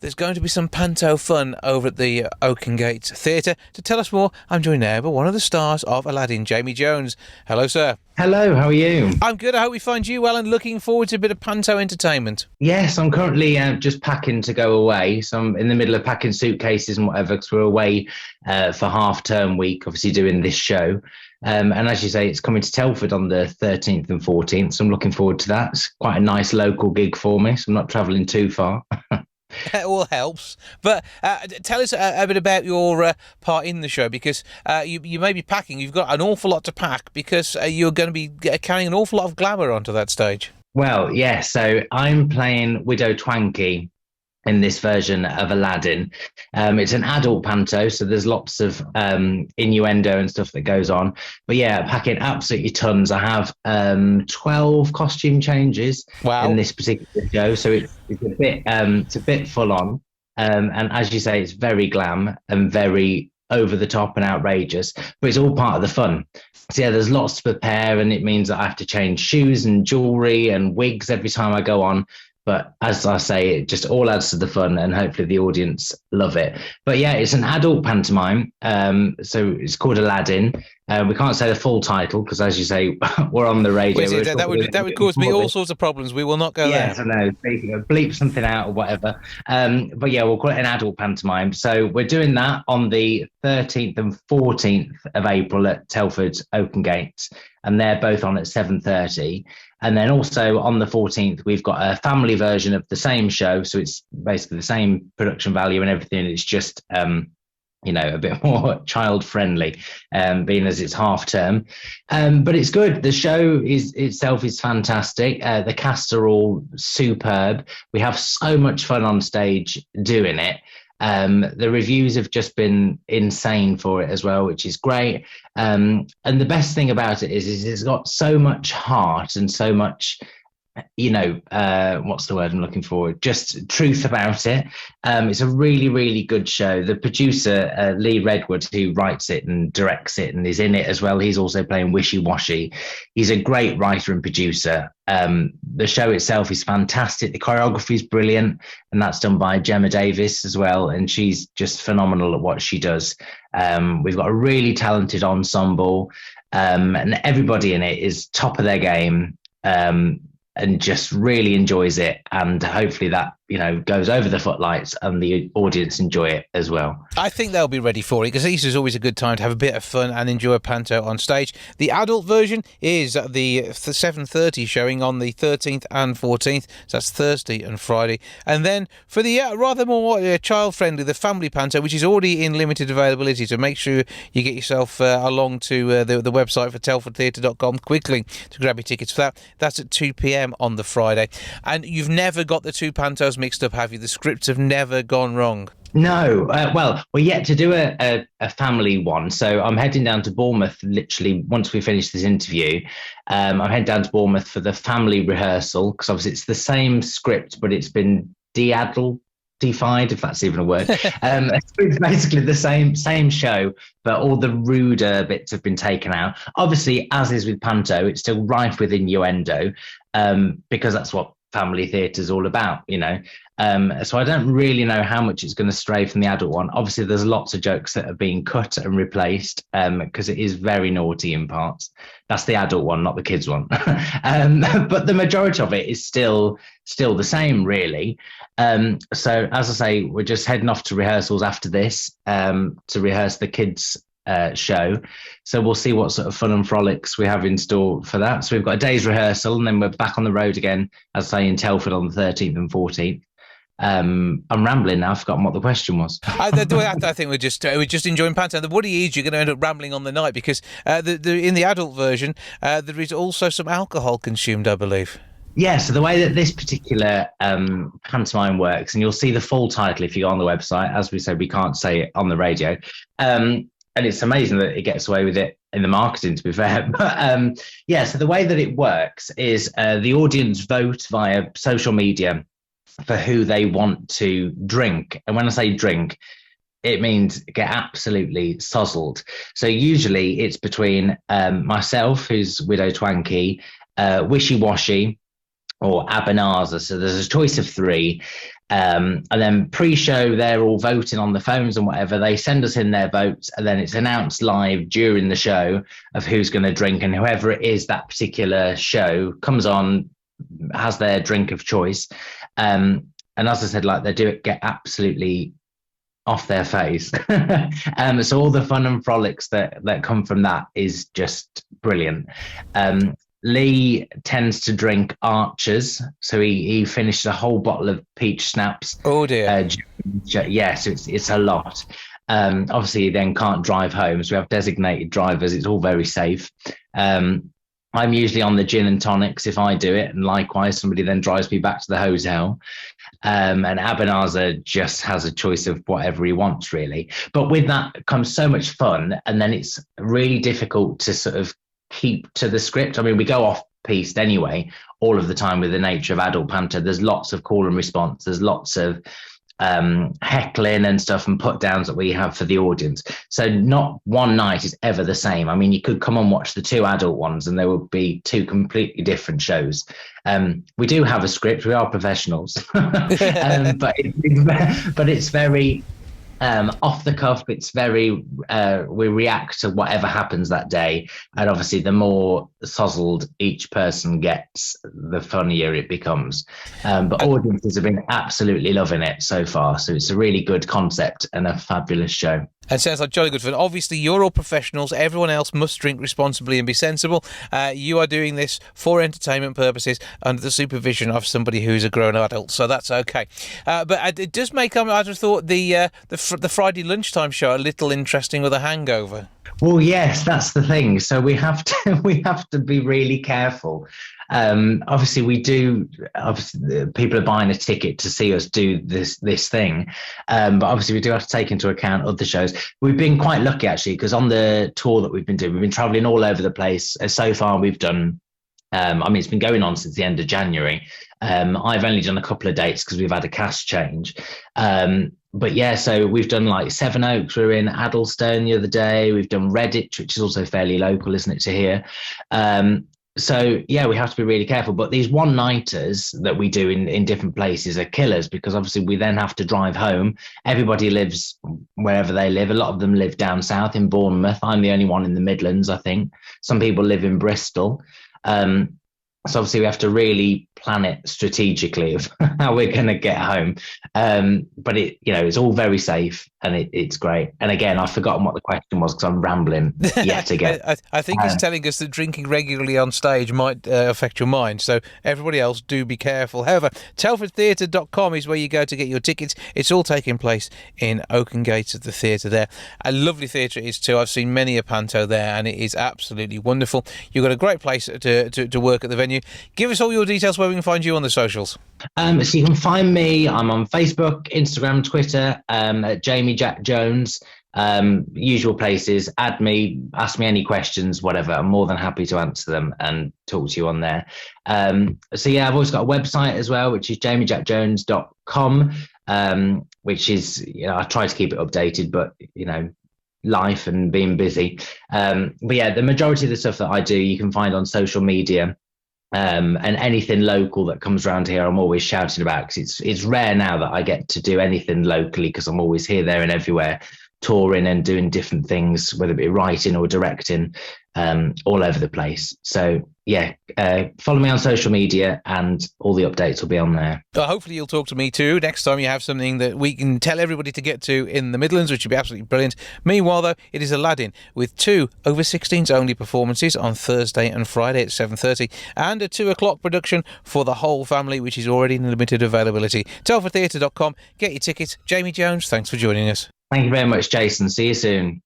there's going to be some panto fun over at the Oakengate Theatre. To tell us more, I'm joined now by one of the stars of Aladdin, Jamie Jones. Hello, sir. Hello, how are you? I'm good. I hope we find you well and looking forward to a bit of panto entertainment. Yes, I'm currently just packing to go away. So I'm in the middle of packing suitcases and whatever because we're away for half-term week, obviously doing this show. And as you say, it's coming to Telford on the 13th and 14th. So I'm looking forward to that. It's quite a nice local gig for me, so I'm not travelling too far. It all helps. But tell us a bit about your part in the show, because you may be packing. You've got an awful lot to pack because you're going to be carrying an awful lot of glamour onto that stage. Well, yeah, so I'm playing Widow Twankey in this version of Aladdin. It's an adult panto, so there's lots of innuendo and stuff that goes on. But yeah, packing absolutely tons. I have 12 costume changes in this particular show, so it's a bit full on. And as you say, it's very glam and very over the top and outrageous, but it's all part of the fun. So yeah, there's lots to prepare, and it means that I have to change shoes and jewelry and wigs every time I go on. But as I say, it just all adds to the fun, and hopefully the audience love it. But yeah, it's an adult pantomime. So it's called Aladdin. We can't say the full title because, as you say, we're on the radio. That would cause me all sorts of problems. We will not go there. Yes, I know. Bleep something out or whatever. But yeah, we'll call it an adult pantomime. So we're doing that on the 13th and 14th of April at Telford Oakengate, and they're both on at 7:30. And then also on the 14th, we've got a family version of the same show. So it's basically the same production value and everything. It's just, a bit more child friendly, being as it's half term. But it's good. The show itself is fantastic. The cast are all superb. We have so much fun on stage doing it. The reviews have just been insane for it as well, which is great. And the best thing about it is it's got so much heart and so much, what's the word I'm looking for? Just truth about it. It's a really, really good show. The producer, Lee Redwood, who writes it and directs it and is in it as well, he's also playing Wishy Washy. He's a great writer and producer. The show itself is fantastic. The choreography is brilliant, and that's done by Gemma Davis as well, and she's just phenomenal at what she does. We've got a really talented ensemble, and everybody in it is top of their game. And just really enjoys it, and hopefully that goes over the footlights and the audience enjoy it as well. I think they'll be ready for it, because Easter's always a good time to have a bit of fun and enjoy a panto on stage. The adult version is the 7:30 showing on the 13th and 14th, so that's Thursday and Friday. And then for the rather more child-friendly, the family panto, which is already in limited availability, so make sure you get yourself along to the website for telfordtheatre.com quickly to grab your tickets for that. That's at 2 p.m. on the Friday. And you've never got the two pantos mixed up, have you? The scripts have never gone wrong. No, well, we're yet to do a family one. So I'm heading down to Bournemouth literally once we finish this interview. I'm heading down to Bournemouth for the family rehearsal, because obviously it's the same script, but it's been de-adultified, if that's even a word. It's basically the same show, but all the ruder bits have been taken out. Obviously, as is with panto, it's still rife with innuendo, because that's what family theatre is all about, so I don't really know how much it's going to stray from the adult one. Obviously there's lots of jokes that are being cut and replaced, because it is very naughty in parts. That's the adult one, not the kids one. But the majority of it is still the same, really. So as I say, we're just heading off to rehearsals after this, to rehearse the kids show. So we'll see what sort of fun and frolics we have in store for that. So we've got a day's rehearsal, and then we're back on the road again, as I say, in Telford on the 13th and 14th. I'm rambling now. I've forgotten what the question was. I think we're just enjoying panto. The Woody is you're going to end up rambling on the night, because in the adult version there is also some alcohol consumed, I believe. Yeah, so the way that this particular pantomime works, and you'll see the full title if you go on the website. As we said, we can't say it on the radio. And it's amazing that it gets away with it in the marketing, to be fair. But so the way that it works is the audience vote via social media for who they want to drink. And when I say drink, it means get absolutely sozzled. So usually it's between myself, who's Widow Twankey, Wishy Washy, or Abanaza. So there's a choice of three. And then pre-show, they're all voting on the phones and whatever. They send us in their votes, and then it's announced live during the show of who's going to drink, and whoever it is that particular show comes on, has their drink of choice. And as I said, like, they do it, get absolutely off their face. So all the fun and frolics that come from that is just brilliant. Lee tends to drink Archers, so he finished a whole bottle of peach schnapps. Oh dear. So it's a lot. Obviously, he then can't drive home, so we have designated drivers. It's all very safe. I'm usually on the gin and tonics if I do it, and likewise, somebody then drives me back to the hotel. And Abanaza just has a choice of whatever he wants, really. But with that comes so much fun, and then it's really difficult to sort of keep to the script. I mean, we go off piste anyway all of the time with the nature of adult panto. There's lots of call and response. There's lots of heckling and stuff and put downs that we have for the audience. So not one night is ever the same. I mean, you could come and watch the two adult ones and there would be two completely different shows. We do have a script. We are professionals, but it's very off the cuff. It's very we react to whatever happens that day, and obviously the more sozzled each person gets, the funnier it becomes. But audiences have been absolutely loving it so far, so it's a really good concept and a fabulous show. And sounds like jolly good fun. Obviously, you're all professionals. Everyone else must drink responsibly and be sensible. You are doing this for entertainment purposes under the supervision of somebody who's a grown adult, so that's okay. But it does make, I just thought, the Friday lunchtime show a little interesting with a hangover. Well, yes, that's the thing. So we have to be really careful. Obviously people are buying a ticket to see us do this thing, but obviously we do have to take into account other shows. We've been quite lucky, actually, because on the tour that we've been doing, we've been traveling all over the place. So far we've done, it's been going on since the end of January. I've only done a couple of dates because we've had a cast change. But yeah, so we've done like Sevenoaks. We were in Addlestone the other day. We've done Redditch, which is also fairly local, isn't it, to here? So yeah, we have to be really careful. But these one-nighters that we do in different places are killers, because obviously we then have to drive home. Everybody lives wherever they live. A lot of them live down south in Bournemouth. I'm the only one in the Midlands, I think. Some people live in Bristol. So obviously we have to really plan it strategically of how we're going to get home. But it's all very safe, and it's great. And again, I've forgotten what the question was because I'm rambling yet again. I think it's telling us that drinking regularly on stage might affect your mind. So everybody else, do be careful. However, telfordtheatre.com is where you go to get your tickets. It's all taking place in Oakengate at the theatre there. A lovely theatre it is too. I've seen many a panto there, and it is absolutely wonderful. You've got a great place to work at the venue. Give us all your details where we can find you on the socials. So you can find me. I'm on Facebook, Instagram, Twitter, at Jamie Jack Jones. Usual places. Add me, ask me any questions, whatever. I'm more than happy to answer them and talk to you on there. So yeah, I've always got a website as well, which is jamiejackjones.com, which is, I try to keep it updated, but life and being busy. But yeah, the majority of the stuff that I do, you can find on social media. And anything local that comes around here, I'm always shouting about, because it's rare now that I get to do anything locally, because I'm always here, there and everywhere, touring and doing different things, whether it be writing or directing, all over the place. So yeah, follow me on social media and all the updates will be on there. Well, hopefully you'll talk to me too next time you have something that we can tell everybody to get to in the Midlands, which would be absolutely brilliant. Meanwhile, though, it is Aladdin with 2 over-16s only performances on Thursday and Friday at 7:30, and a 2 o'clock production for the whole family, which is already in limited availability. telfordtheatre.com, get your tickets. Jamie Jones, thanks for joining us. Thank you very much, Jason. See you soon.